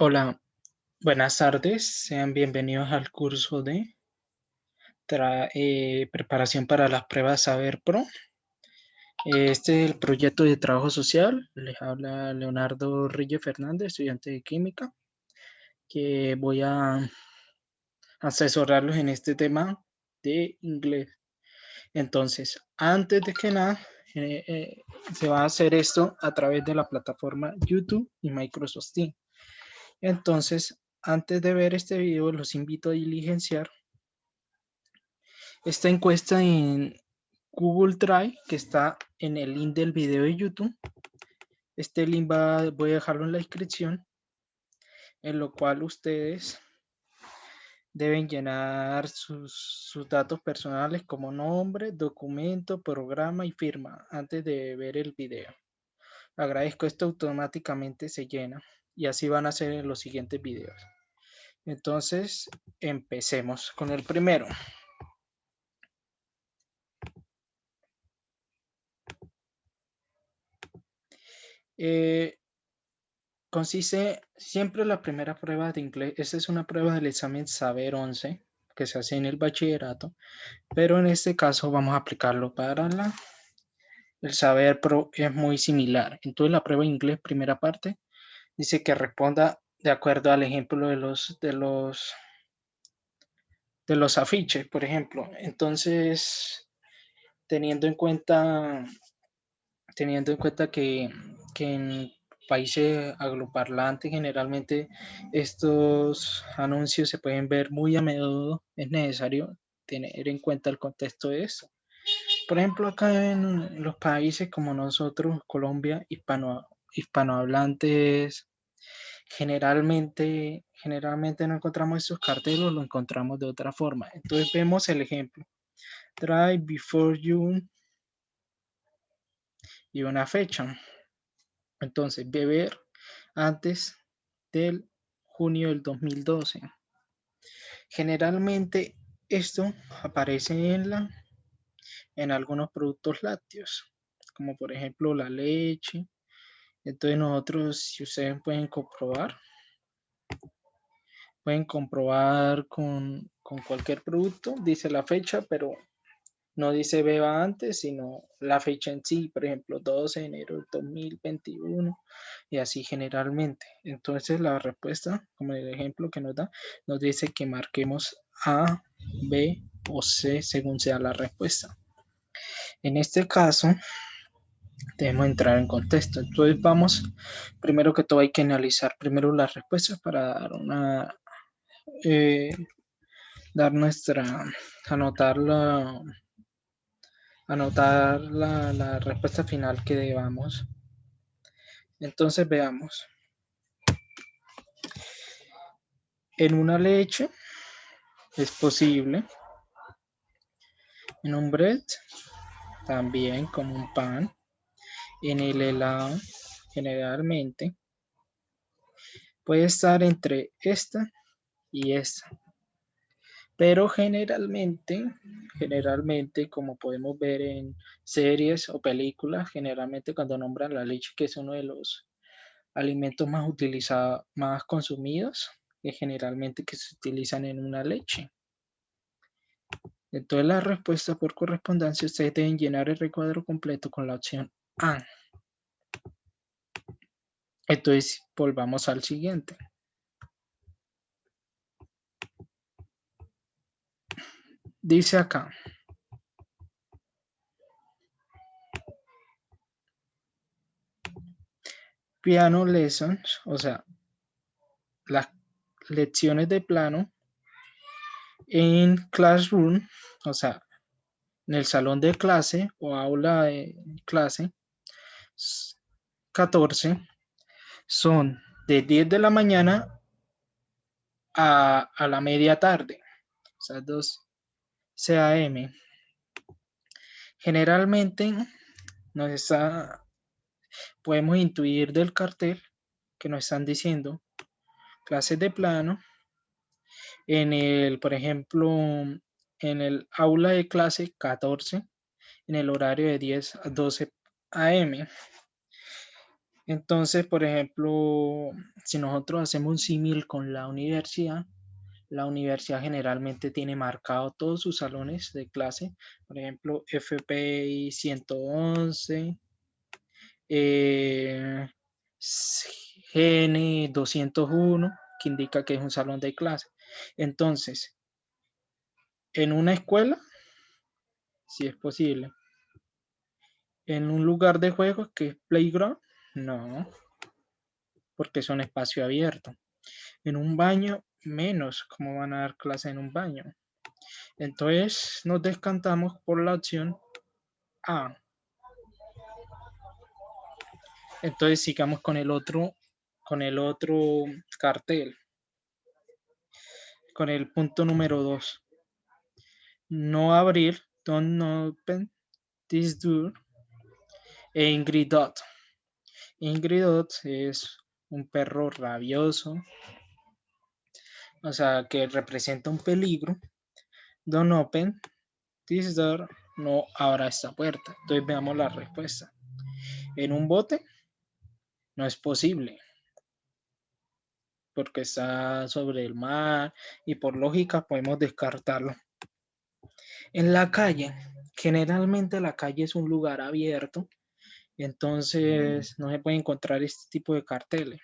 Hola, buenas tardes. Sean bienvenidos al curso de preparación para las pruebas Saber Pro. Este es el proyecto de trabajo social. Les habla Leonardo Rille Fernández, estudiante de química, que voy a asesorarlos en este tema de inglés. Entonces, antes de que nada, se va a hacer esto a través de la plataforma YouTube y Microsoft Teams. Entonces, antes de ver este video, los invito a diligenciar esta encuesta en Google Drive, que está en el link del video de YouTube. Este link voy a dejarlo en la descripción, en lo cual ustedes deben llenar sus datos personales como nombre, documento, programa y firma antes de ver el video. Agradezco, esto automáticamente se llena y así van a ser en los siguientes videos. Entonces, empecemos con el primero. Consiste siempre la primera prueba de inglés. Esta es una prueba del examen Saber 11 que se hace en el bachillerato, pero en este caso vamos a aplicarlo para el Saber Pro. Es muy similar. Entonces la prueba de inglés, primera parte, dice que responda de acuerdo al ejemplo de los afiches, por ejemplo. Entonces, teniendo en cuenta que en países angloparlantes generalmente estos anuncios se pueden ver muy a menudo, es necesario tener en cuenta el contexto de eso. Por ejemplo, acá en los países como nosotros, Colombia, hispanohablantes, generalmente no encontramos esos carteles, lo encontramos de otra forma. Entonces vemos el ejemplo. Try before you y una fecha. Entonces, beber antes del junio del 2012. Generalmente esto aparece en algunos productos lácteos, como por ejemplo la leche. Entonces nosotros, si ustedes pueden comprobar con cualquier producto, dice la fecha, pero no dice beba antes, sino la fecha en sí, por ejemplo, 12 de enero del 2021 y así generalmente. Entonces la respuesta, como el ejemplo que nos da, nos dice que marquemos A, B o C según sea la respuesta. En este caso, debemos entrar en contexto. Entonces vamos, primero que todo hay que analizar primero las respuestas para eh, dar anotar la respuesta final que debamos. Entonces veamos. En una leche es posible. En un bread también, como un pan. En el helado generalmente puede estar entre esta y esta. Pero generalmente, como podemos ver en series o películas, generalmente cuando nombran la leche, que es uno de los alimentos más utilizados, más consumidos, que generalmente que se utilizan en una leche. Entonces la respuesta por correspondencia, ustedes deben llenar el recuadro completo con la opción A. Entonces volvamos al siguiente. Dice acá, piano lessons, o sea, las lecciones de piano en classroom, o sea, en el salón de clase o aula de clase, 14, son de 10 de la mañana a la media tarde, o sea, 2 CAM. Generalmente podemos intuir del cartel que nos están diciendo clases de plano por ejemplo, en el aula de clase 14, en el horario de 10 a 12 AM. Entonces, por ejemplo, si nosotros hacemos un símil con la universidad generalmente tiene marcado todos sus salones de clase, por ejemplo, FPI 111, eh, GN 201, que indica que es un salón de clase. Entonces, en una escuela, si es posible. En un lugar de juego que es playground, no, porque son espacio abierto. En un baño, menos, ¿cómo van a dar clase en un baño? Entonces nos descantamos por la opción A. Entonces sigamos con el otro cartel, con el punto número 2. No abrir, don't open this door. E Ingrid Dot. Ingrid Dot es un perro rabioso, o sea, que representa un peligro. Don't open this door. No abra esta puerta. Entonces veamos la respuesta. En un bote no es posible porque está sobre el mar y por lógica podemos descartarlo. En la calle, generalmente la calle es un lugar abierto, entonces no se puede encontrar este tipo de carteles.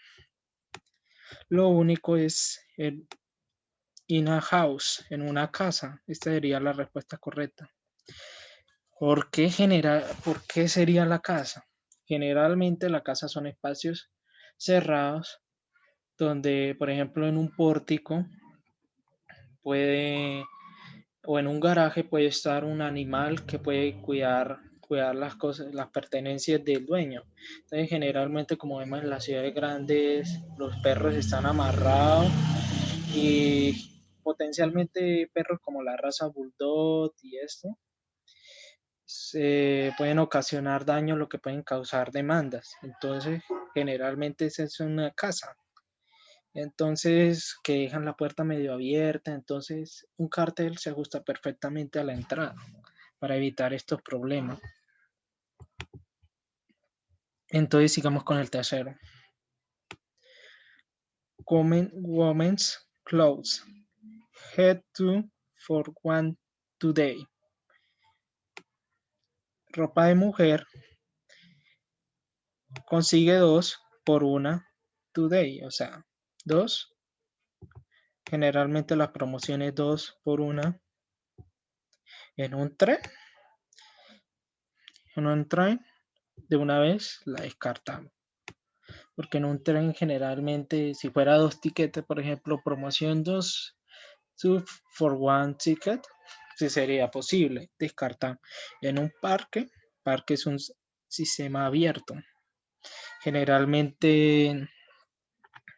Lo único es el in a house, en una casa. Esta sería la respuesta correcta. ¿Por qué sería la casa? Generalmente la casa son espacios cerrados donde, por ejemplo, en un pórtico puede o en un garaje puede estar un animal que puede cuidar las cosas, las pertenencias del dueño. Entonces, generalmente, como vemos en las ciudades grandes, los perros están amarrados y potencialmente perros como la raza Bulldog y esto se pueden ocasionar daño, lo que pueden causar demandas. Entonces, generalmente esa es una casa. Entonces, que dejan la puerta medio abierta. Entonces, un cartel se ajusta perfectamente a la entrada para evitar estos problemas. Entonces, sigamos con el tercero. Women's clothes. Head to for one today. Ropa de mujer consigue 2 por una today, o sea, 2. Generalmente las promociones 2 por una en un tren. En un tren, de una vez la descartamos. Porque en un tren generalmente, si fuera 2 tiquetes, por ejemplo, promoción 2, 2 for 1 ticket, sí sería posible descartar. En un parque es un sistema abierto. Generalmente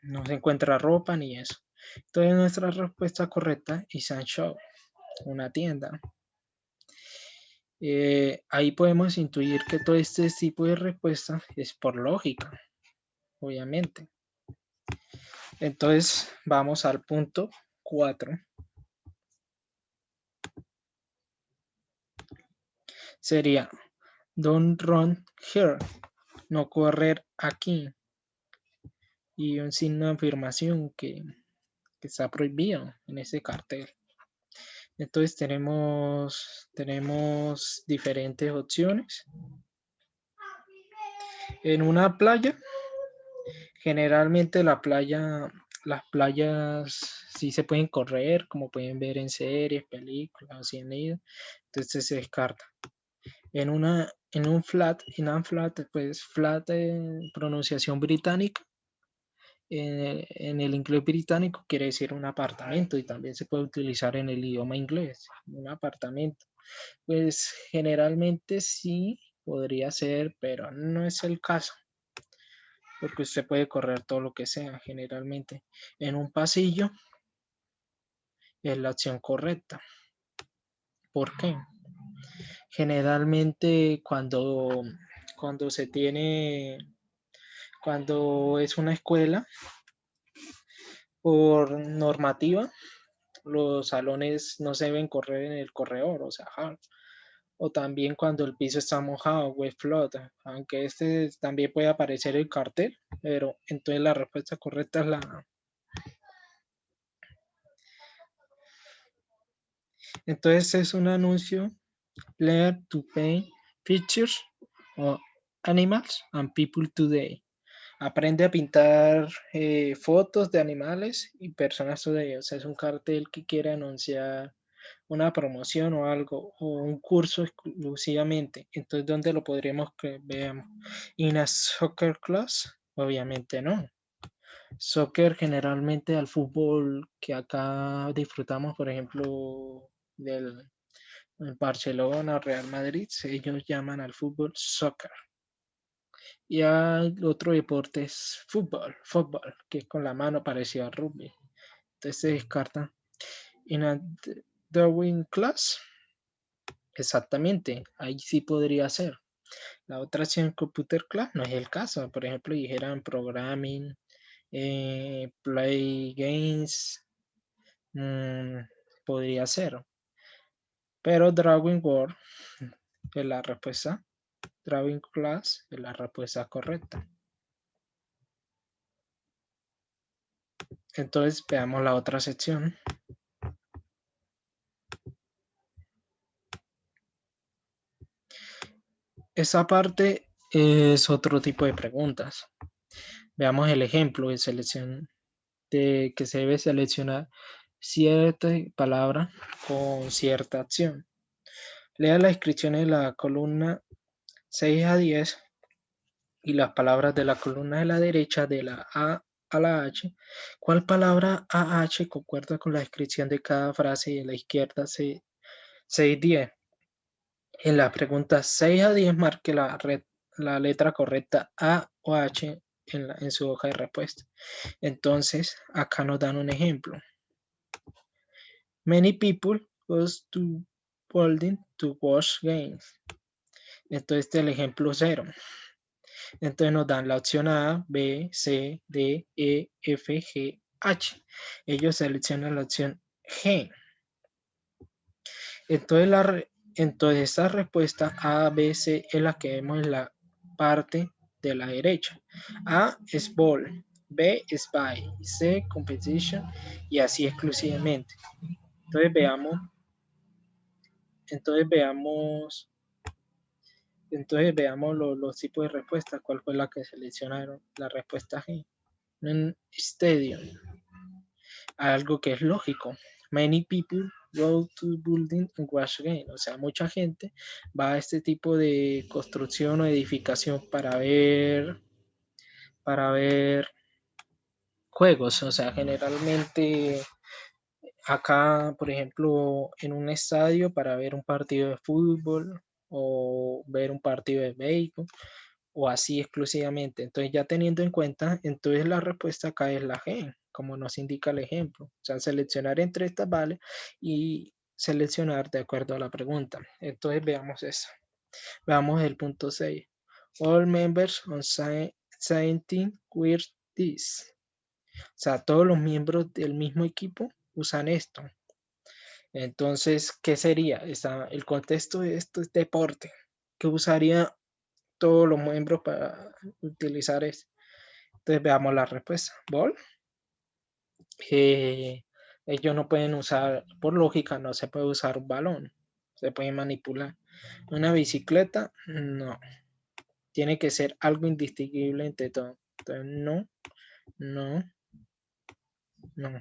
no se encuentra ropa ni eso. Entonces nuestra respuesta correcta es a shop, una tienda. Ahí podemos intuir que todo este tipo de respuesta es por lógica, obviamente. Entonces vamos al punto 4. Sería don't run here, no correr aquí. Y un signo de afirmación que está prohibido en ese cartel. Entonces tenemos diferentes opciones. En una playa, generalmente las playas sí se pueden correr, como pueden ver en series, películas, así en ello. Entonces se descarta. En un flat, pues flat pronunciación británica, en el inglés británico quiere decir un apartamento y también se puede utilizar en el idioma inglés, un apartamento. Pues generalmente sí podría ser, pero no es el caso, porque usted puede correr todo lo que sea. Generalmente en un pasillo es la opción correcta. ¿Por qué? Generalmente cuando se tiene, cuando es una escuela, por normativa, los salones no se deben correr en el corredor, o sea, o también cuando el piso está mojado, wet flood, aunque este también puede aparecer el cartel, pero entonces la respuesta correcta es la A. Entonces es un anuncio, Learn to Paint Pictures of Animals and People Today. Aprende a pintar fotos de animales y personas today. O sea, es un cartel que quiere anunciar una promoción o algo, o un curso exclusivamente. Entonces, ¿dónde lo podríamos que veamos? ¿In a soccer class? Obviamente no. Soccer generalmente al fútbol que acá disfrutamos, por ejemplo, del Barcelona, Real Madrid, ellos llaman al fútbol soccer. Y hay otro deporte es fútbol, que es con la mano parecido al rugby. Entonces se descarta. En a drawing class, exactamente, ahí sí podría ser. La otra opción computer class no es el caso. Por ejemplo, dijeran programming, play games, podría ser. Pero drawing word es la respuesta. Drawing class es la respuesta correcta. Entonces veamos la otra sección. Esa parte es otro tipo de preguntas. Veamos el ejemplo de selección de que se debe seleccionar cierta palabra con cierta acción. Lea la descripción de la columna 6 a 10 y las palabras de la columna de la derecha de la A a la H. ¿Cuál palabra AH concuerda con la descripción de cada frase y de la izquierda 6 10? En la pregunta 6 a 10 marque la letra correcta A o H en su hoja de respuesta. Entonces, acá nos dan un ejemplo. Many people goes to building to watch games. Entonces, este es el ejemplo 0. Entonces nos dan la opción A, B, C, D, E, F, G, H. Ellos seleccionan la opción G. Entonces esta respuesta A, B, C es la que vemos en la parte de la derecha. A es ball, B es buy, C competition y así exclusivamente. Entonces veamos los tipos de respuestas. ¿Cuál fue la que seleccionaron? La respuesta G. En stadium. Algo que es lógico. Many people go to building and watch game. O sea, mucha gente va a este tipo de construcción o edificación para ver juegos. O sea, generalmente acá, por ejemplo, en un estadio para ver un partido de fútbol o ver un partido de béisbol o así exclusivamente. Entonces, ya teniendo en cuenta, entonces la respuesta acá es la G, como nos indica el ejemplo. O sea, seleccionar entre estas vale y seleccionar de acuerdo a la pregunta. Entonces, veamos eso. Veamos el punto 6. All members on same team wear this. O sea, todos los miembros del mismo equipo usan esto. Entonces, ¿qué sería? El contexto de esto es deporte. ¿Qué usaría todos los miembros para utilizar esto? Entonces, veamos la respuesta. Ball. Ellos no pueden usar, por lógica, no se puede usar un balón. Se puede manipular. Una bicicleta, no. Tiene que ser algo indistinguible entre todo. Entonces, no, no, no.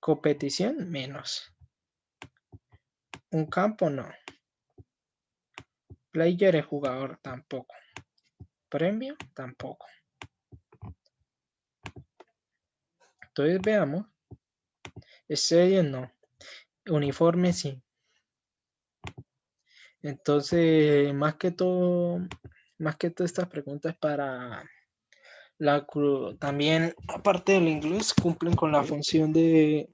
Competición, menos. Un campo, no. Player es jugador, tampoco. Premio, tampoco. Entonces veamos. Estadio, no. Uniforme, sí. Entonces, más que todo estas preguntas para también, aparte del inglés, cumplen con la función de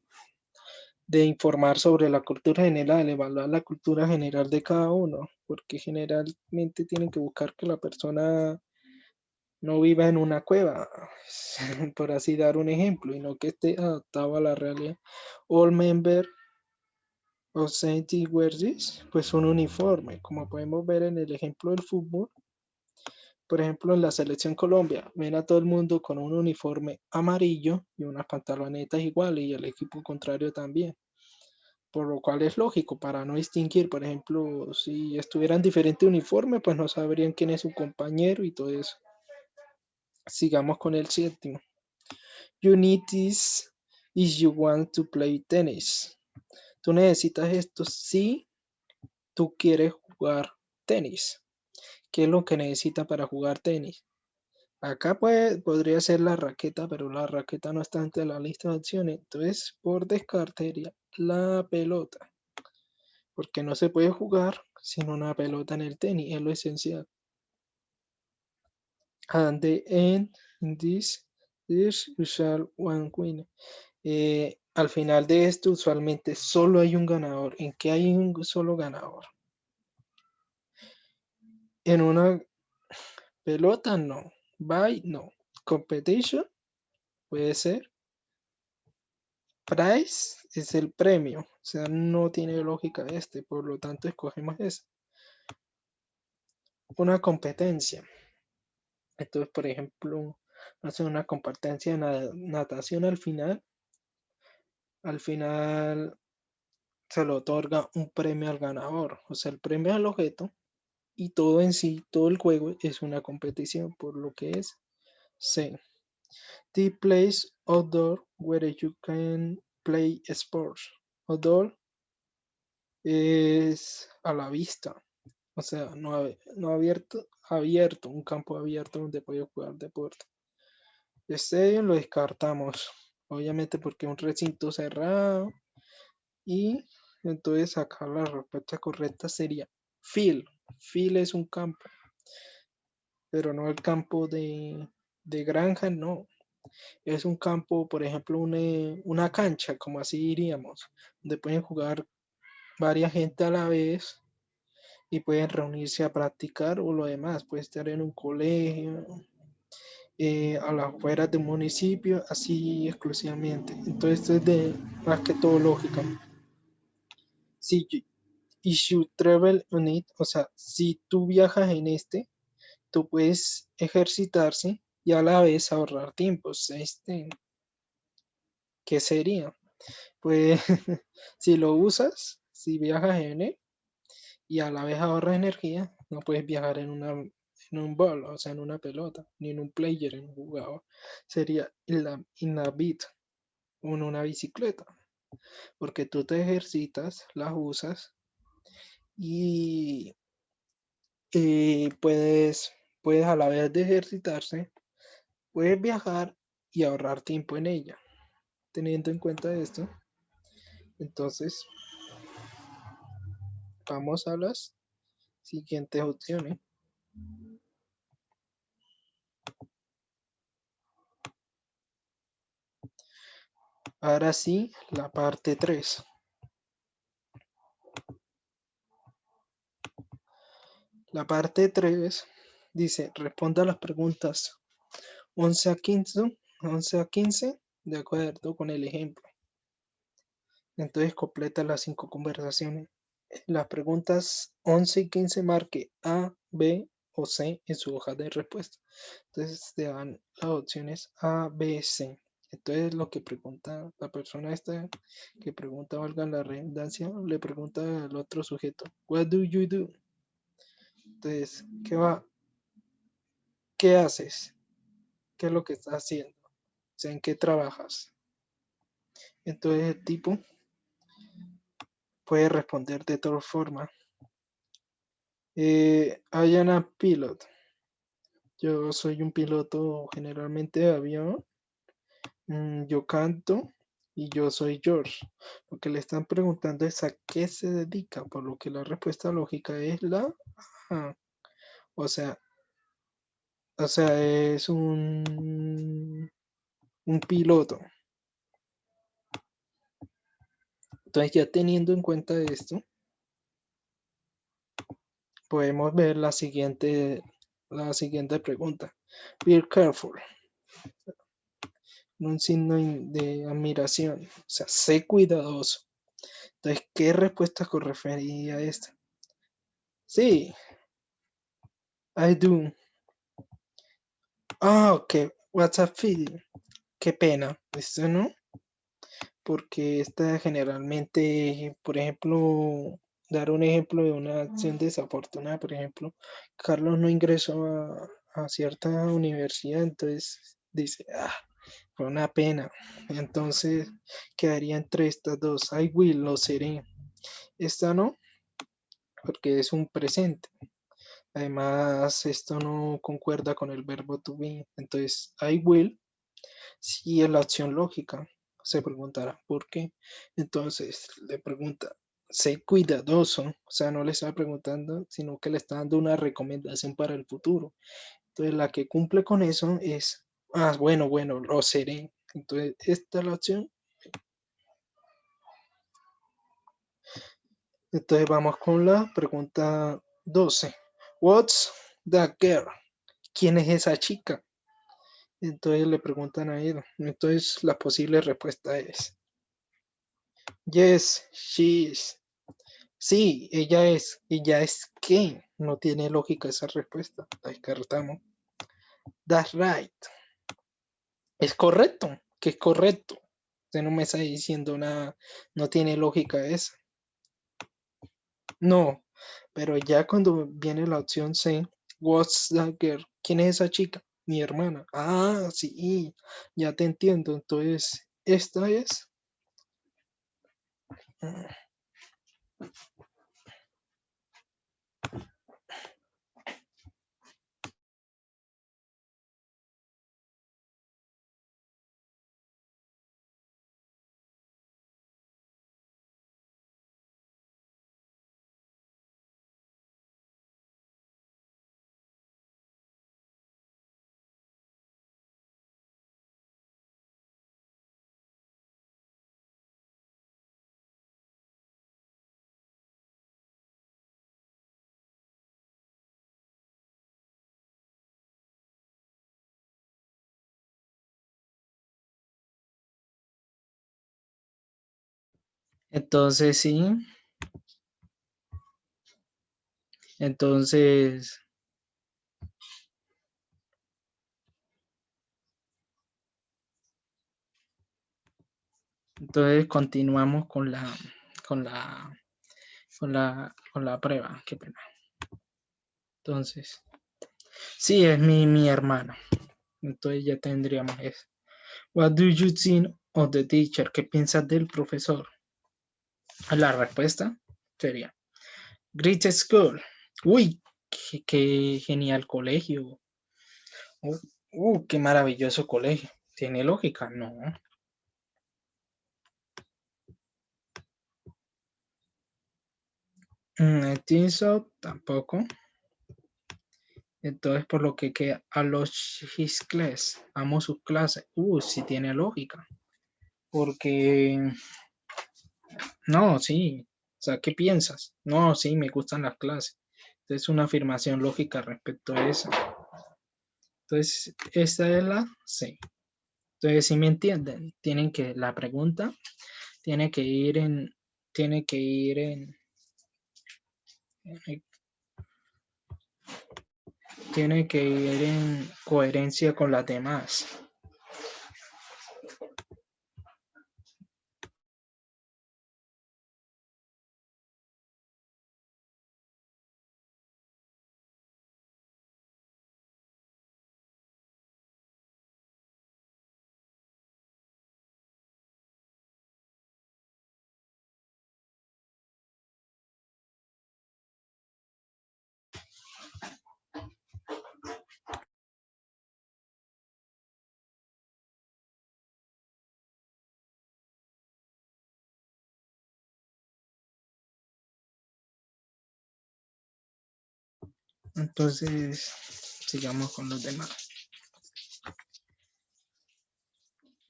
informar sobre la cultura general, evaluar la cultura general de cada uno, porque generalmente tienen que buscar que la persona no viva en una cueva, por así dar un ejemplo, y no que esté adaptado a la realidad. All member Authority wears, pues un uniforme, como podemos ver en el ejemplo del fútbol. Por ejemplo, en la selección Colombia, ven a todo el mundo con un uniforme amarillo y unas pantalonetas iguales y el equipo contrario también. Por lo cual es lógico, para no distinguir, por ejemplo, si estuvieran diferente uniforme, pues no sabrían quién es su compañero y todo eso. Sigamos con el séptimo. You need this if you want to play tennis. Tú necesitas esto si tú quieres jugar tenis. ¿Qué es lo que necesitas para jugar tenis? Acá podría ser la raqueta, pero la raqueta no está entre la lista de opciones. Entonces, por descarte, sería la pelota. Porque no se puede jugar sin una pelota en el tenis, es lo esencial. And the end in this usual one winner. Al final de esto, usualmente solo hay un ganador. ¿En qué hay un solo ganador? En una pelota, no. By, no. Competition, puede ser. Price es el premio. O sea, no tiene lógica este. Por lo tanto, escogemos ese. Una competencia. Entonces, por ejemplo, hace una competencia de natación al final. Al final se le otorga un premio al ganador. O sea, el premio al objeto y todo en sí, todo el juego es una competición, por lo que es C. The place outdoor where you can play sports. Outdoor es a la vista, o sea, no abierto, un campo abierto donde puedes jugar deporte. Este lo descartamos, obviamente porque es un recinto cerrado y entonces acá la respuesta correcta sería field. Field es un campo, pero no el campo de granja, no. Es un campo, por ejemplo, una cancha, como así diríamos, donde pueden jugar varias gente a la vez y pueden reunirse a practicar o lo demás. Puede estar en un colegio, a las afueras de un municipio, así exclusivamente. Entonces, esto es de más que todo lógica. Si you travel on it, o sea, si tú viajas en este, tú puedes ejercitarse y a la vez ahorrar tiempos. ¿Qué sería? Pues si lo usas, si viajas en él y a la vez ahorras energía, no puedes viajar en un ball, o sea, en una pelota, ni en un player, en un jugador. Sería in la bit o en una bicicleta, porque tú te ejercitas, las usas y puedes a la vez de ejercitarse, puedes viajar y ahorrar tiempo en ella. Teniendo en cuenta esto, entonces vamos a las siguientes opciones. Ahora sí, la parte 3. La parte 3 dice, responda a las preguntas 11 a 15, 11 a 15 de acuerdo con el ejemplo. Entonces completa las 5 conversaciones. Las preguntas 11 y 15 marque A, B o C en su hoja de respuesta. Entonces te dan las opciones A, B, C. Entonces lo que pregunta la persona esta que pregunta, valga la redundancia, le pregunta al otro sujeto, What do you do? Entonces, ¿qué haces? ¿Qué es lo que estás haciendo? O sea, ¿en qué trabajas? Entonces el tipo puede responder de todas formas. I am a pilot. Yo soy un piloto generalmente de avión. Yo canto y yo soy George. Lo que le están preguntando es a qué se dedica, por lo que la respuesta lógica es la A. O sea, es un piloto. Entonces, ya teniendo en cuenta esto, podemos ver la siguiente pregunta. Be careful. Un signo de admiración. O sea, sé cuidadoso. Entonces, ¿qué respuesta correspondería a esta? Sí, I do. Ah, ok. What's up, feeling? Qué pena. Esto no, porque esta generalmente, por ejemplo, dar un ejemplo de una acción desafortunada, por ejemplo, Carlos no ingresó a cierta universidad, entonces dice, ah, fue una pena. Entonces quedaría entre estas dos. I will, lo seré. Esta no, porque es un presente. Además, esto no concuerda con el verbo to be. Entonces, I will sí es la opción lógica. Se preguntará por qué. Entonces, le pregunta, sé cuidadoso. O sea, no le está preguntando, sino que le está dando una recomendación para el futuro. Entonces, la que cumple con eso es, ah, bueno, lo seré. Entonces, esta es la opción. Entonces, vamos con la pregunta 12. What's that girl? ¿Quién es esa chica? Entonces le preguntan a él. Entonces la posible respuesta es yes, she is. Sí, ella es. ¿Ella es qué? No tiene lógica esa respuesta. La descartamos. That's right. Es correcto. Que es correcto. Usted no me está diciendo nada. No tiene lógica esa. No. Pero ya cuando viene la opción C, what's that girl? ¿Quién es esa chica? Mi hermana. Ah, sí. Ya te entiendo. Entonces, esta es. Entonces, sí. Entonces, continuamos con la, con la prueba. Qué pena. Entonces, sí, es mi hermano. Entonces ya tendríamos eso. What do you think of the teacher? ¿Qué piensas del profesor? La respuesta sería Great School. Uy, qué genial colegio. Qué maravilloso colegio. ¿Tiene lógica? No. I think so, tampoco. Entonces, por lo que queda a los his class, amo sus clases. Sí tiene lógica. Porque, no, sí. O sea, ¿qué piensas? No, sí, me gustan las clases. Entonces, una afirmación lógica respecto a eso. Entonces, esta es la C. Entonces, si me entienden, tienen que, la pregunta tiene que ir en, tiene que ir en, tiene que ir en coherencia con las demás. Entonces, sigamos con los demás.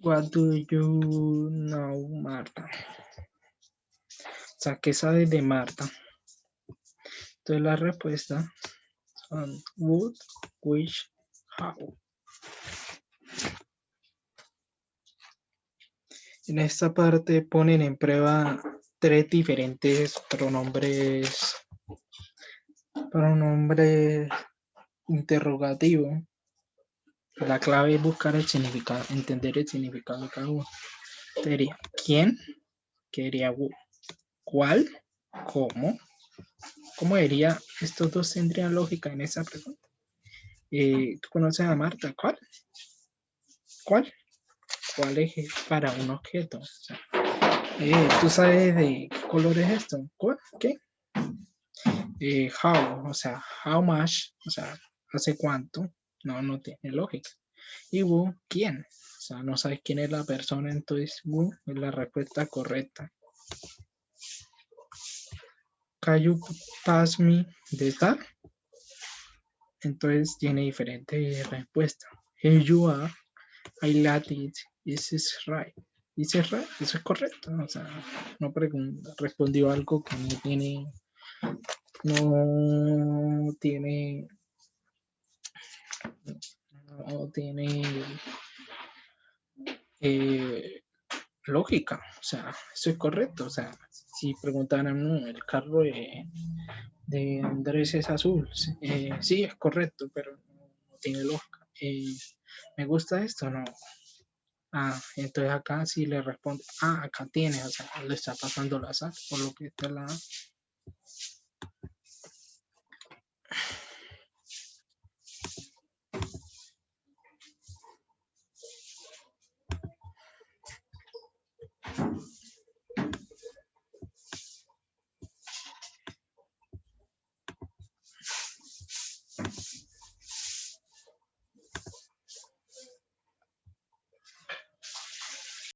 What do you know, Marta? O sea, ¿qué sabes de Marta? Entonces la respuesta son would, which, how. En esta parte ponen en prueba tres diferentes pronombres interrogativos. La clave es buscar el significado, entender el significado de cada uno. Sería ¿quién? ¿Qué diría cuál? ¿Cómo? ¿Cómo diría? Estos dos tendrían lógica en esa pregunta. ¿Tú conoces a Marta? ¿Cuál? ¿Cuál? ¿Cuál es para un objeto? O sea, ¿tú sabes de qué color es esto? ¿Cuál? ¿Qué? How, o sea, how much, o sea, ¿hace cuánto? No, no tiene lógica. Y ¿quién? O sea, no sabes quién es la persona, entonces es la respuesta correcta. Can you pass me the that? Entonces tiene diferentes respuestas. Here you are, I like it, this is right. ¿Dice right? Eso es correcto. O sea, no respondió algo que no tiene eh, lógica. O sea, eso es correcto. O sea, si preguntaran, no, el carro de Andrés es azul. Sí, es correcto, pero no tiene lógica. ¿Me gusta esto? No. Entonces acá sí le responde, acá tiene, o sea, le está pasando la sal, por lo que está la